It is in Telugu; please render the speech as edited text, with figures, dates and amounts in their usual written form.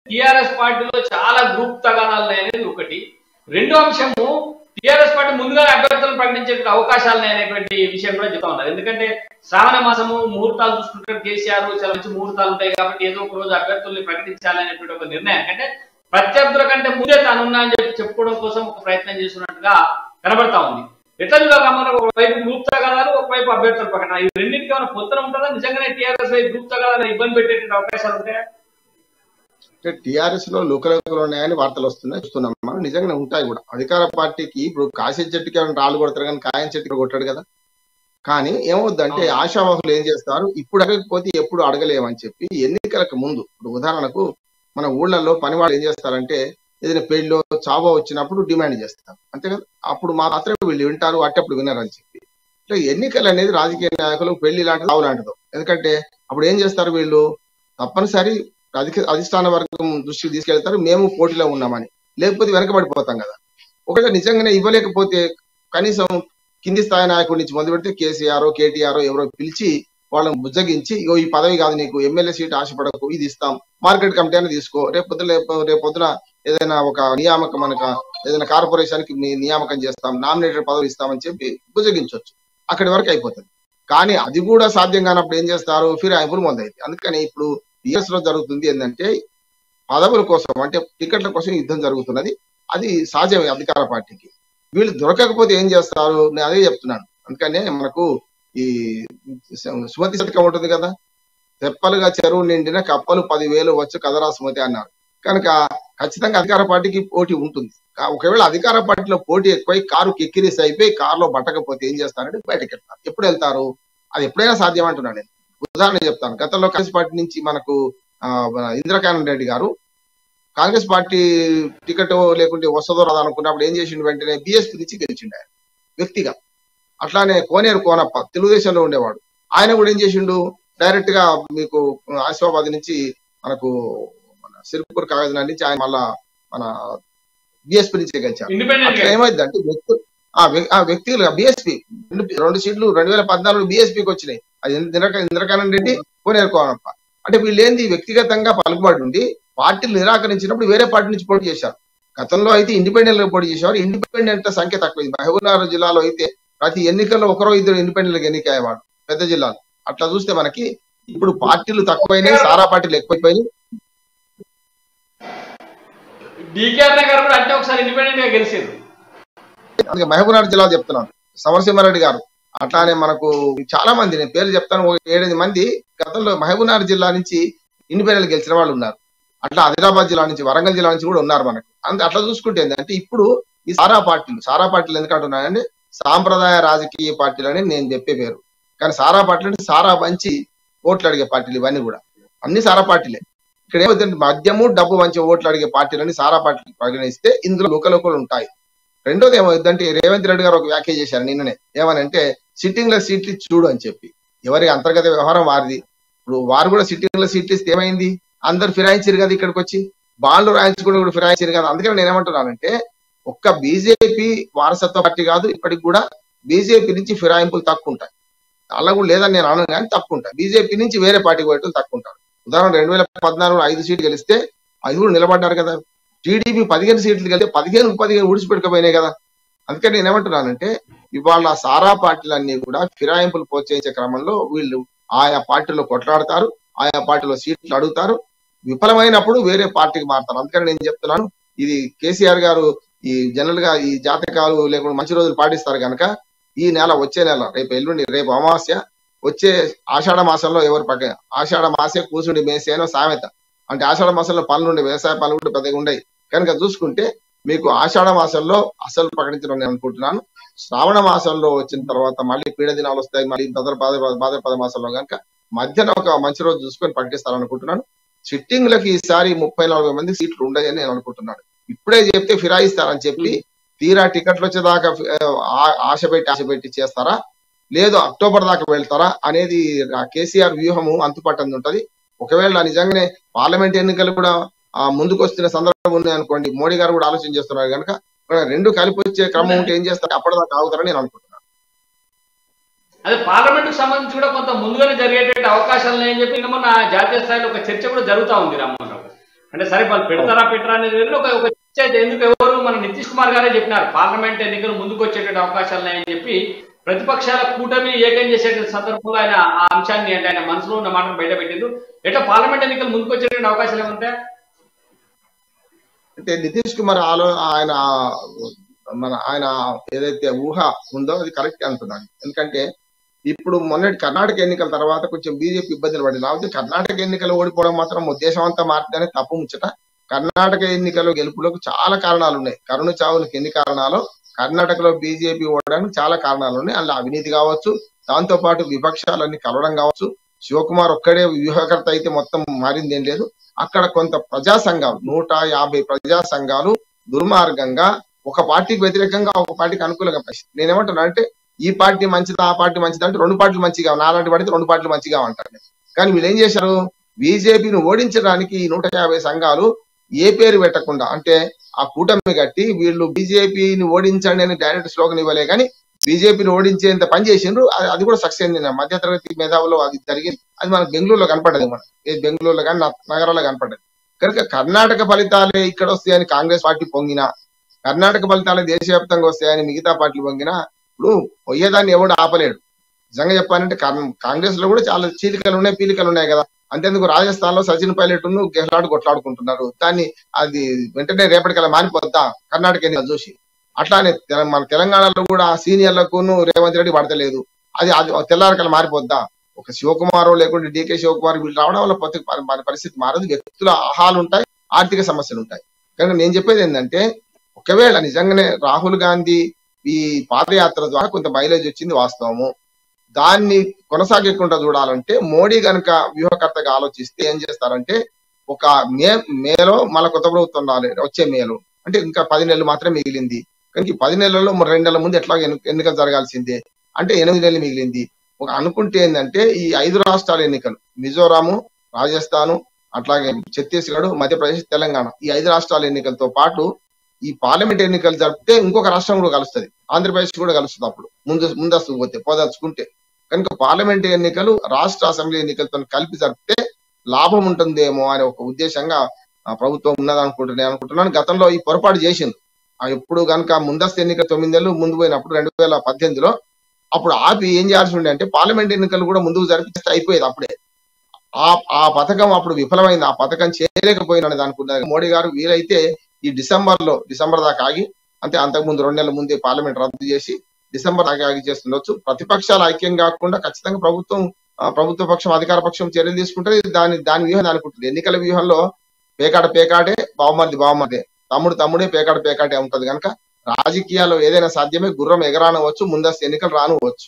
టిఆర్ఎస్ పార్టీలో చాలా గ్రూప్ తగాదాలు అనేది ఒకటి. రెండో అంశము, టిఆర్ఎస్ పార్టీ ముందుగానే అభ్యర్థులను ప్రకటించే అవకాశాలు అనేటువంటి విషయం కూడా చెప్తా ఉన్నారు. ఎందుకంటే శ్రావణ మాసము ముహూర్తాలు చూసుకుంటే కేసీఆర్ చాలా మంచి ముహూర్తాలు ఉంటాయి కాబట్టి ఏదో ఒక రోజు అభ్యర్థుల్ని ప్రకటించాలనేటువంటి ఒక నిర్ణయం అంటే ప్రత్యర్థుల కంటే ముందే తానున్నా అని చెప్పి చెప్పుకోవడం కోసం ఒక ప్రయత్నం చేస్తున్నట్టుగా కనబడతా ఉంది. ఎట్లా చూడగా ఒకవైపు గ్రూప్ తగాదాలు, ఒకవైపు అభ్యర్థుల ప్రకటన, ఈ రెండింటికి ఏమైనా పొత్తన ఉంటుందా? నిజంగానే టీఆర్ఎస్ వైపు గ్రూప్ తగాదాలు ఇబ్బంది పెట్టేటువంటి అవకాశాలు ఉంటాయా? అంటే టీఆర్ఎస్ లో లోకల్ ఉన్నాయని వార్తలు వస్తున్నాయి, చూస్తున్నాం మనం. నిజంగానే ఉంటాయి కూడా. అధికార పార్టీకి ఇప్పుడు కాశీ చెట్టుకి ఏమైనా రాళ్ళు కొడతారు కానీ కాయం చెట్టుకి కొట్టాడు కదా. కానీ ఏమవుద్దంటే ఆశావాహులు ఏం చేస్తారు, ఇప్పుడు అడగకపోతే ఎప్పుడు అడగలేమని చెప్పి ఎన్నికలకు ముందు, ఇప్పుడు ఉదాహరణకు మన ఊళ్ళల్లో పనివాళ్ళు ఏం చేస్తారంటే ఏదైనా పెళ్లిలో చావో వచ్చినప్పుడు డిమాండ్ చేస్తారు, అంతే కదా. అప్పుడు మాత్రమే వీళ్ళు వింటారు, అట్టప్పుడు వినరని చెప్పి. ఇట్లా ఎన్నికలు అనేది రాజకీయ నాయకులు పెళ్లి లాంటిది, చావు లాంటిదో. ఎందుకంటే అప్పుడు ఏం చేస్తారు వీళ్ళు, తప్పనిసరి అధిష్టాన వర్గం దృష్టికి తీసుకెళ్తారు, మేము పోటీలో ఉన్నామని. లేకపోతే వెనకబడిపోతాం కదా. ఒకవేళ నిజంగానే ఇవ్వలేకపోతే కనీసం కింది స్థాయి నాయకుడి నుంచి మొదలు పెడితే కేసీఆర్ కేటీఆర్ ఎవరో పిలిచి వాళ్ళని బుజ్జగించి, ఇగో ఈ పదవి కాదు నీకు, ఎమ్మెల్యే సీట్ ఆశపడకు, ఇది ఇస్తాం, మార్కెట్ కమిటీ అని తీసుకో, రేపొద్దున ఏదైనా ఒక నియామకం మనక ఏదైనా కార్పొరేషన్ కి నియామకం చేస్తాం, నామినేటెడ్ పదవి ఇస్తామని చెప్పి బుజ్జగించవచ్చు. అక్కడి వరకు అయిపోతుంది. కానీ అది కూడా సాధ్యం కానప్పుడు ఏం చేస్తారు, ఫిరాయింపులు మొదలైంది. అందుకని ఇప్పుడు టీఆర్ఎస్ లో జరుగుతుంది ఏంటంటే పదవుల కోసం, అంటే టికెట్ల కోసం యుద్ధం జరుగుతున్నది. అది సహజమే అధికార పార్టీకి. వీళ్ళు దొరకకపోతే ఏం చేస్తారు, నేను అదే చెప్తున్నాను. అందుకనే మనకు ఈ సుమతి శతకం ఉంటుంది కదా, తెప్పలుగా చెరువు నిండిన కప్పలు 10,000 వచ్చు కదరా సుమతి అన్నారు. కనుక ఖచ్చితంగా అధికార పార్టీకి పోటీ ఉంటుంది. ఒకవేళ అధికార పార్టీలో పోటీ ఎక్కువై కారు కిక్కిరిసి అయిపోయి కారులో పట్టకపోతే ఏం చేస్తారంటే బయటకు వెళ్తారు. ఎప్పుడు వెళ్తారు, అది ఎప్పుడైనా సాధ్యం అంటున్నాను నేను. ఉదాహరణ చెప్తాను. గతంలో కాంగ్రెస్ పార్టీ నుంచి మనకు ఇంద్రకానంద రెడ్డి గారు కాంగ్రెస్ పార్టీ టికెట్ లేకుంటే వస్తుందో రాదో అనుకున్నప్పుడు ఏం చేసిండు, వెంటనే బీఎస్పీ నుంచి గెలిచిండు ఆయన వ్యక్తిగా. అట్లానే కోనేరు కోనప్ప తెలుగుదేశంలో ఉండేవాడు, ఆయన కూడా ఏం చేసిండు, డైరెక్ట్ గా మీకు ఆసిఫాబాద్ నుంచి మనకు మన సిర్పూర్ కాగజ్ నుంచి ఆయన మళ్ళా మన బీఎస్పీ నుంచి గెలిచారు. అట్లా ఏమైందంటే వ్యక్తులు బీఎస్పీ 2 సీట్లు 2014 బీఎస్పీకి వచ్చినాయి. అది ఇంద్రకానంద రెడ్డి కోనేరు కోనప్ప. అంటే వీళ్ళు ఏంది వ్యక్తిగతంగా పలుకుబడి ఉండి పార్టీలు నిరాకరించినప్పుడు వేరే పార్టీ నుంచి పోటీ చేశారు. గతంలో అయితే ఇండిపెండెంట్ గా పోటీ చేసేవారు. ఇండిపెండెంట్ సంఖ్య తక్కువైంది. మహబూబ్నగర్ జిల్లాలో అయితే ప్రతి ఎన్నికల్లో 1-2 ఇండిపెండెంట్ గా ఎన్నికయ్యేవాడు పెద్ద జిల్లాలో. అట్లా చూస్తే మనకి ఇప్పుడు పార్టీలు తక్కువైనాయి, సారా పార్టీలు ఎక్కువైపోయినాయి. మహబూబ్నగర్ జిల్లా చెప్తున్నాను, సమరసింహారెడ్డి గారు. అట్లానే మనకు చాలా మంది, నేను పేర్లు చెప్తాను, 7-8 మంది గతంలో మహబూబ్నగర్ జిల్లా నుంచి ఇండిపెండెంట్ గెలిచిన వాళ్ళు ఉన్నారు. అట్లా ఆదిలాబాద్ జిల్లా నుంచి, వరంగల్ జిల్లా నుంచి కూడా ఉన్నారు మనకు. అట్లా చూసుకుంటే ఏంటంటే ఇప్పుడు ఈ సారా పార్టీలు ఎందుకంటున్నాయంటే సాంప్రదాయ రాజకీయ పార్టీలు అని నేను చెప్పే పేరు. కానీ సారా పార్టీలు అంటే సారా మంచి ఓట్లు అడిగే పార్టీలు, ఇవన్నీ కూడా అన్ని సారా పార్టీలే. ఇక్కడ ఏమవుతుంది, మద్యము డబ్బు మంచి ఓట్లు అడిగే పార్టీలని సారా పార్టీలు పరిగణిస్తే ఇందులో లోకలోకలు ఉంటాయి. రెండోది ఏమవుతుందంటే రేవంత్ రెడ్డి గారు ఒక వ్యాఖ్య చేశారు నిన్ననే, ఏమనంటే సిట్టింగ్ లో సీట్లు చూడు అని చెప్పి. ఎవరి అంతర్గత వ్యవహారం వారిది. ఇప్పుడు వారు కూడా సిట్టింగ్ లో సీట్లు ఇస్తే ఏమైంది, అందరు ఫిరాయించారు కదా, ఇక్కడికి వచ్చి బాండ్లు రాయించుకుని కూడా ఫిరాయించారు కదా. అందుకని నేను ఏమంటున్నానంటే ఒక్క బీజేపీ వారసత్వ పార్టీ కాదు, ఇప్పటికి కూడా బీజేపీ నుంచి ఫిరాయింపులు తక్కువ ఉంటాయి. అలా కూడా లేదని నేను అనను, కానీ తక్కువ ఉంటాయి. బీజేపీ నుంచి వేరే పార్టీకి పోయేటప్పుడు తక్కువ ఉంటారు. ఉదాహరణ 2014 5 సీట్లు గెలిస్తే 5 కూడా నిలబడ్డారు కదా. టీడీపీ 15 సీట్లు గెలిస్తే 15 ఊడిచిపెట్టుకుపోయినాయి కదా. అందుకని నేను ఏమంటున్నానంటే ఇవాళ సారా పార్టీలన్నీ కూడా ఫిరాయింపులు ప్రోత్సహించే క్రమంలో వీళ్ళు ఆయా పార్టీలో కొట్లాడతారు, ఆయా పార్టీలో సీట్లు అడుగుతారు, విఫలమైనప్పుడు వేరే పార్టీకి మారుతారు. అందుకని నేను చెప్తున్నాను, ఇది కేసీఆర్ గారు ఈ జనరల్ గా ఈ జాతకాలు లేకుండా మంచి రోజులు పాటిస్తారు కనుక ఈ నెల, వచ్చే నెల, రేపు ఎల్లుండి, రేపు అమావాస్య, వచ్చే ఆషాఢ మాసంలో ఎవరు ఆషాఢ మాసే కూసుండి మేసే అనో సామెత. అంటే ఆషాఢ మాసంలో పనులు ఉండే, వ్యవసాయ పనులు కూడా పెద్దగా ఉండయి కనుక చూసుకుంటే మీకు ఆషాఢ మాసంలో అసలు ప్రకటించడం నేను అనుకుంటున్నాను. శ్రావణ మాసంలో వచ్చిన తర్వాత మళ్ళీ పీడ దినాలు వస్తాయి, మళ్ళీ భాద్రపద మాసంలో కనుక మధ్యన ఒక మంచి రోజు చూసుకొని ప్రకటిస్తారనుకుంటున్నాను. సిట్టింగ్లకి ఈసారి 30-40 మంది సీట్లు ఉండయని నేను అనుకుంటున్నాను. ఇప్పుడే చెప్తే ఫిరాయిస్తారని చెప్పి తీరా టికెట్లు వచ్చేదాకా ఆశ పెట్టి చేస్తారా, లేదు అక్టోబర్ దాకా వెళ్తారా అనేది కేసీఆర్ వ్యూహము అంతుపట్టంది ఉంటది. ఒకవేళ నిజంగానే పార్లమెంట్ ఎన్నికలు కూడా ముందుకు వస్తున్న సందర్భం ఉంది అనుకోండి, మోడీ గారు కూడా ఆలోచన చేస్తున్నారు కనుక రెండు కలిపి వచ్చే క్రమం ఉంటే ఏం చేస్తారు, అప్పటిదాకా ఆగుతారని నేను అనుకుంటున్నాను. అదే పార్లమెంట్ కు సంబంధించి కూడా కొంత ముందుగానే జరిగేటువంటి అవకాశాలు ఉన్నాయని చెప్పి మొన్న జాతీయ స్థాయిలో ఒక చర్చ కూడా జరుగుతూ ఉంది రామ్మోహన్ రావు. అంటే సరే వాళ్ళు పెడతారా పెట్టరా అనేది వేరు. ఒక ఒక చర్చ అయితే ఎందుకు ఎవరు మన నితీష్ కుమార్ గారే చెప్పినారు పార్లమెంట్ ఎన్నికలు ముందుకు వచ్చేటువంటి అవకాశాలు ఉన్నాయని చెప్పి ప్రతిపక్షాల కూటమి ఏకం చేసే సందర్భంలో ఆయన ఆ అంశాన్ని అంటే ఆయన మనసులో ఉన్న మాటను బయట పెట్టిండు. ఎట్లా పార్లమెంట్ ఎన్నికలు ముందుకు వచ్చేటువంటి అవకాశాలు ఏముంటాయి అంటే నితీష్ కుమార్ ఆయన ఏదైతే ఊహ ఉందో అది కరెక్ట్ అనుకున్నాను. ఎందుకంటే ఇప్పుడు మొన్నటి కర్ణాటక ఎన్నికల తర్వాత కొంచెం బీజేపీ ఇబ్బందులు పడింది. కాబట్టి కర్ణాటక ఎన్నికలు ఓడిపోవడం మాత్రం ఉద్దేశం అంతా మారుతుందని తప్పు ముచ్చట. కర్ణాటక ఎన్నికల గెలుపులకు చాలా కారణాలు ఉన్నాయి. కరుణ చావులకు ఎన్ని కారణాలు, కర్ణాటకలో బీజేపీ ఓడడానికి చాలా కారణాలు ఉన్నాయి. అందులో అవినీతి కావచ్చు, దాంతో పాటు విపక్షాలన్నీ కలవడం కావచ్చు. శివకుమార్ ఒక్కడే వ్యూహకర్త అయితే మొత్తం మారింది ఏం లేదు. అక్కడ కొంత ప్రజా సంఘాలు 150 ప్రజా సంఘాలు దుర్మార్గంగా ఒక పార్టీకి వ్యతిరేకంగా ఒక పార్టీకి అనుకూలంగా పనిచేస్తాయి. నేనేమంటున్నా అంటే ఈ పార్టీ మంచిదా ఆ పార్టీ మంచిదా అంటే రెండు పార్టీలు మంచిగా, నాలాంటి పడితే రెండు పార్టీలు మంచిగా అంటారు. కానీ వీళ్ళు ఏం చేశారు, బీజేపీని ఓడించడానికి ఈ 150 సంఘాలు ఏ పేరు పెట్టకుండా అంటే ఆ కూటమి కట్టి వీళ్ళు బీజేపీని ఓడించండి అని డైరెక్ట్ స్లోగన్ ఇవ్వలే, కానీ బీజేపీని ఓడించేంత పని చేసిండ్రు. అది కూడా సక్సెస్ అయింది. మధ్యతరగతి మేధావులు అది జరిగింది. అది మనకు బెంగళూరులో కనపడ్డది, బెంగళూరులో కానీ నగరాల్లో కనపడ్డది. కనుక కర్ణాటక ఫలితాలే ఇక్కడ వస్తాయని కాంగ్రెస్ పార్టీ పొంగినా, కర్ణాటక ఫలితాలే దేశవ్యాప్తంగా వస్తాయని మిగతా పార్టీలు పొంగినా ఇప్పుడు పోయేదాన్ని ఎవడు ఆపలేడు. నిజంగా చెప్పాలంటే కాంగ్రెస్ లో కూడా చాలా చీలికలు ఉన్నాయి, పీలికలు ఉన్నాయి కదా. అంతేందుకు రాజస్థాన్ లో సచిన్ పైలట్ ను గెహ్లాట్ కొట్లాడుకుంటున్నారు. దాన్ని అది వెంటనే రేపటికల్లా మారిపోద్దా కర్ణాటక ఎన్నికలు చూసి. అట్లానే మన తెలంగాణలో కూడా సీనియర్లకును రేవంత్ రెడ్డి పడతలేదు. అది తెల్లారికల్లా మారిపోద్దా. ఒక శివకుమార్ లేకుంటే డీకే శివకుమార్ వీళ్ళు రావడం వల్ల మన పరిస్థితి మారదు. వ్యక్తుల ఆహాలు ఉంటాయి, ఆర్థిక సమస్యలు ఉంటాయి. కనుక నేను చెప్పేది ఏంటంటే ఒకవేళ నిజంగానే రాహుల్ గాంధీ ఈ పాదయాత్ర ద్వారా కొంత మైలేజ్ వచ్చింది వాస్తవము. దాన్ని కొనసాగకుండా చూడాలంటే మోడీ కనుక వ్యూహకర్తగా ఆలోచిస్తే ఏం చేస్తారంటే ఒక మేలో మళ్ళీ కొత్త ప్రభుత్వం రాలేదు, వచ్చే మేలో అంటే ఇంకా 10 నెలలు మాత్రమే మిగిలింది. కానీ ఈ 10 నెలల్లో 2 నెలల ముందు ఎట్లా ఎన్నికలు జరగాల్సిందే అంటే 8 నెలలు మిగిలింది. ఒక అనుకుంటే ఏంటంటే ఈ 5 రాష్ట్రాల ఎన్నికలు మిజోరాము, రాజస్థాను, అట్లాగే ఛత్తీస్గఢ్, మధ్యప్రదేశ్, తెలంగాణ ఈ 5 రాష్ట్రాల ఎన్నికలతో పాటు ఈ పార్లమెంట్ ఎన్నికలు జరిపితే ఇంకొక రాష్ట్రం కూడా కలుస్తుంది, ఆంధ్రప్రదేశ్ కూడా కలుస్తుంది. అప్పుడు ముందస్తు పోదలుచుకుంటే కనుక పార్లమెంట్ ఎన్నికలు రాష్ట్ర అసెంబ్లీ ఎన్నికలతో కలిపి జరిపితే లాభం ఉంటుందేమో అనే ఒక ఉద్దేశంగా ప్రభుత్వం ఉన్నదనుకుంటున్నాను. గతంలో ఈ పొరపాటు చేసింది. ఎప్పుడు కనుక ముందస్తు ఎన్నికలు 9 నెలలు ముందు పోయినప్పుడు 2018లో అప్పుడు ఆపి ఏం చేయాల్సి ఉండే అంటే పార్లమెంట్ ఎన్నికలు కూడా ముందుకు జరిపిస్తే అయిపోయేది. అప్పుడే ఆ పథకం అప్పుడు విఫలమైంది. ఆ పథకం చేయలేకపోయినది అనుకున్నారు మోడీ గారు. వీలైతే ఈ డిసెంబర్ దాకా ఆగి, అంటే అంతకుముందు 2 నెలల ముందే పార్లమెంట్ రద్దు చేసి డిసెంబర్ దాకా ఆగి చేస్తుండొచ్చు. ప్రతిపక్షాలు ఐక్యం కాకుండా ఖచ్చితంగా ప్రభుత్వ పక్షం అధికార పక్షం చర్యలు తీసుకుంటే దాని వ్యూహం అనుకుంటుంది. ఎన్నికల వ్యూహంలో పేకాటే బావమరిదే, తమ్ముడే పేకాటే ఉంటది. కనుక రాజకీయాల్లో ఏదైనా సాధ్యమే. గుర్రం ఎగరానవచ్చు, ముందస్తు ఎన్నికలు రానువచ్చు.